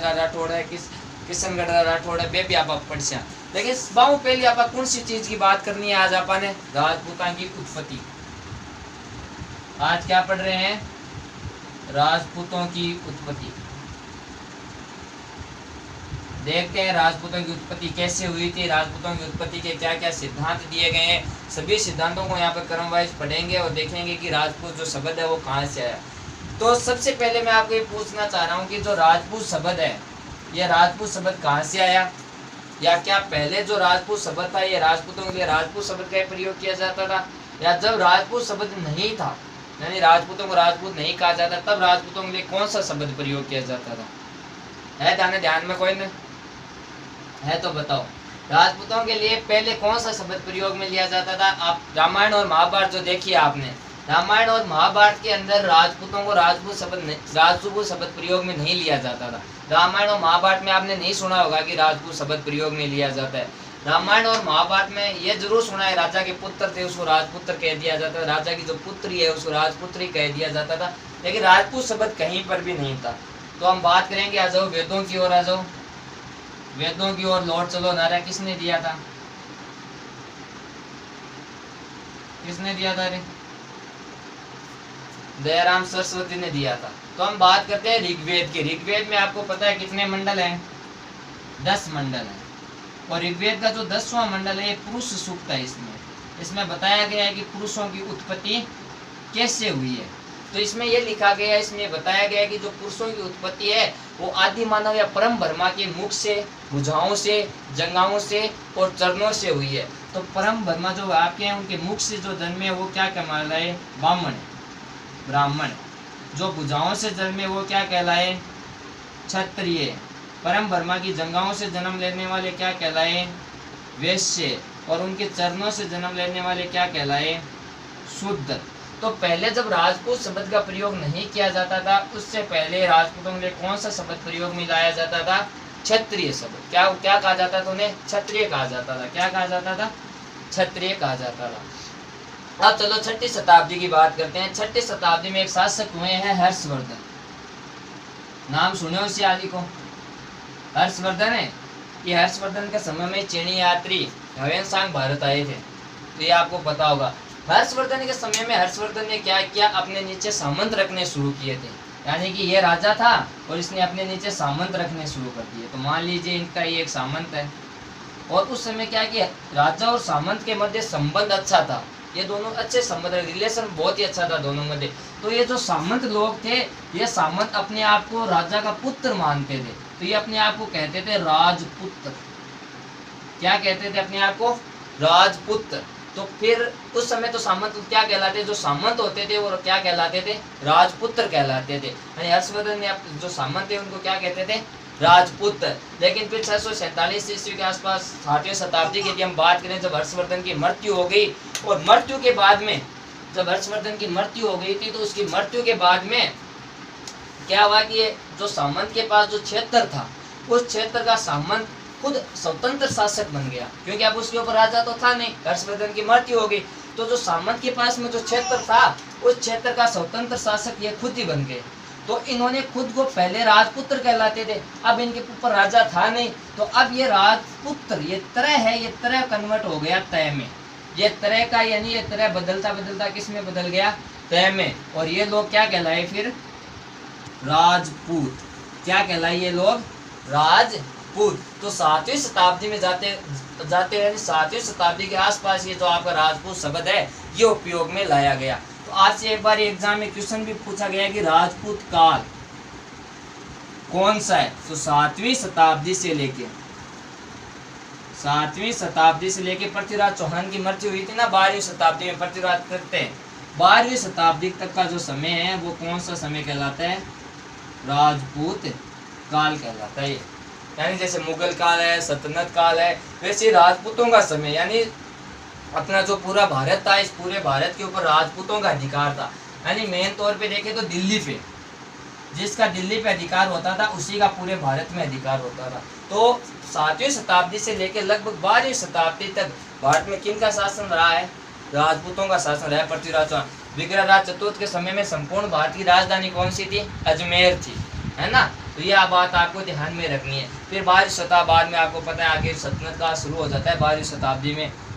गढ़ राठौड़ है, किशनगढ़ राठौड़ है, वे भी आप पढ़ से। लेकिन बाहू पहले आप कौन सी चीज की बात करनी है आज आपने? राजपूतां की उत्पत्ति। आज क्या पढ़ रहे हैं? राजपूतों की उत्पत्ति। देखते हैं राजपूतों की उत्पत्ति कैसे हुई थी, राजपूतों की उत्पत्ति के क्या क्या सिद्धांत दिए गए हैं। सभी सिद्धांतों को यहाँ पर क्रम वाइज पढ़ेंगे और देखेंगे कि राजपूत जो शब्द है वो कहाँ से आया। तो सबसे पहले मैं आपको ये पूछना चाह रहा हूँ कि जो राजपूत शब्द है, यह राजपूत शब्द कहाँ से आया, या क्या पहले जो राजपूत शब्द था ये राजपूतों के लिए राजपूत शब्द का प्रयोग किया जाता था, या जब राजपूत शब्द नहीं था यानी राजपूतों को राजपूत नहीं कहा जाता तब राजपूतों के लिए कौन सा शब्द प्रयोग किया जाता था? है ध्यान में कोई नहीं है तो बताओ। राजपूतों के लिए पहले कौन सा शब्द प्रयोग में लिया जाता था? आप रामायण और महाभारत जो देखिए आपने, रामायण और महाभारत के अंदर राजपूतों को राजपूत शब्द प्रयोग में नहीं लिया जाता था। रामायण और महाभारत में आपने नहीं सुना होगा कि राजपूत शब्द प्रयोग में लिया जाता है। रामायण और महाभारत में यह जरूर सुना है राजा के पुत्र थे उसको राजपुत्र कह दिया जाता था, राजा की जो पुत्री है उसको राजपुत्री कह दिया जाता था, लेकिन राजपूत शब्द कहीं पर भी नहीं था। तो हम बात करेंगे, आ जाओ वेदों की ओर, आ जाओ वेदों की ओर लौट चलो। नारा किसने दिया था? किसने दिया था? रे दयाराम सरस्वती ने दिया था। तो हम बात करते हैं ऋग्वेद की। ऋग्वेद में आपको पता है कितने मंडल हैं? 10 मंडल हैं। और ऋग्वेद का जो 10वां मंडल है ये पुरुष सूक्त है। इसमें बताया गया है कि पुरुषों की उत्पत्ति कैसे हुई है। तो इसमें यह लिखा गया है, इसमें बताया गया है कि जो पुरुषों की उत्पत्ति है वो आदि मानव या परम ब्रह्मा के मुख से, भुजाओं से, जंघाओं से और चरणों से हुई है। तो परम ब्रह्मा जो आपके हैं उनके मुख से जो जन्मे वो क्या कहलाए? ब्राह्मण। जो भुजाओं से जन्मे वो क्या कहलाए? क्षत्रिय। परम ब्रह्मा की जंघाओं से जन्म लेने वाले क्या कहलाए? वैश्य। और उनके चरणों से जन्म लेने वाले क्या कहलाए? शुद्ध। तो पहले जब राजपूत शब्द का प्रयोग नहीं किया जाता था, उससे पहले राजपूतों के लिए कौन सा शब्द प्रयोग में लाया जाता था? क्षत्रिय शब्द। क्या कहा जाता था उन्हें? क्षत्रिय कहा जाता था। क्या कहा जाता था? क्षत्रिय कहा जाता था। अब चलो 6ठी शताब्दी की बात करते हैं। 6ठी शताब्दी में एक शासक हुए हैं हर्षवर्धन। नाम सुने उस आदि को? हर्षवर्धन है। ये हर्षवर्धन के समय में चीनी यात्री ह्वेनसांग भारत आए थे, तो ये आपको पता होगा। हर्षवर्धन के समय में हर्षवर्धन ने क्या किया? अपने नीचे सामंत रखने शुरू किए थे। यानी कि ये राजा था और इसने अपने नीचे सामंत रखने शुरू कर दिए। तो मान लीजिए इनका ये एक सामंत है, और उस समय क्या कि राजा और सामंत के मध्य संबंध अच्छा था। ये दोनों अच्छे संबंध, रिलेशन बहुत ही अच्छा था दोनों मध्य। तो ये जो सामंत लोग थे, ये सामंत अपने आप को राजा का पुत्र मानते थे, तो ये अपने आप को कहते थे राजपुत्र। क्या कहते थे अपने आप को? राजपुत्र। तो फिर उस समय तो सामंत क्या कहलाते? जो सामंत होते थे वो क्या कहलाते थे? राजपुत्र कहलाते थे। यानी हर्षवर्धन ने जो सामंत थे उनको क्या कहते थे? राजपुत्र। लेकिन फिर 647 ईस्वी के आसपास 6वीं शताब्दी की हम बात करें, जब हर्षवर्धन की मृत्यु हो गई, और मृत्यु के बाद में जब हर्षवर्धन की मृत्यु हो गई थी, तो उसकी मृत्यु के बाद में क्या हुआ कि जो सामंत के पास जो क्षेत्र था, उस क्षेत्र का सामंत खुद स्वतंत्र शासक बन गया, क्योंकि अब उसके ऊपर राजा तो था नहीं, हर्षवर्धन की मृत्यु हो गई। तो जो सामंत के पास में जो क्षेत्र था, उस क्षेत्र का स्वतंत्र शासक ये खुद ही बन गए। तो इन्होंने खुद को पहले राजपुत्र कहलाते थे, अब इनके ऊपर राजा था नहीं, तो अब ये राजपुत्र, ये तरह है, ये तरह कन्वर्ट हो गया तय में। ये तरह का यानी ये तरह बदलता बदलता किस में बदल गया? तय में। और ये लोग क्या कहलाए फिर? राजपूत। क्या कहलाए ये लोग? राजपूत। तो 7वीं शताब्दी में जाते 7वीं शताब्दी के आसपास ये जो आपका राजपूत शब्द है ये उपयोग में लाया गया। तो आज से एक बार एग्जाम में क्वेश्चन भी पूछा गया कि राजपूत काल कौन सा है? तो 7वीं शताब्दी से लेके पृथ्वीराज चौहान की मृत्यु हुई थी ना 12वीं शताब्दी में, पृथ्वीराज करते 12वीं शताब्दी तक का जो समय है वो कौन सा समय कहलाता है? राजपूत काल कहलाता है। यानी जैसे मुगल काल है, सल्तनत काल है, वैसे राजपूतों का समय, यानी अपना जो पूरा भारत था, इस पूरे भारत के ऊपर राजपूतों का अधिकार था। यानी मेन तौर पे देखें तो दिल्ली पे, जिसका दिल्ली पे अधिकार होता था उसी का पूरे भारत में अधिकार होता था। तो 7वीं शताब्दी से लेकर लगभग 12वीं शताब्दी तक भारत में किन का शासन रहा है? राजपूतों का शासन रहा है। पृथ्वीराज चौहान, विग्रहराज चतुर्थ के समय में संपूर्ण भारत की राजधानी कौन सी थी? अजमेर थी। है ना। तो यह बात आपको ध्यान में रखनी है। फिर 12वीं शताब्दी में आपको पता है आगे सल्तनत का शुरू हो जाता है 12वीं शताब्दी में।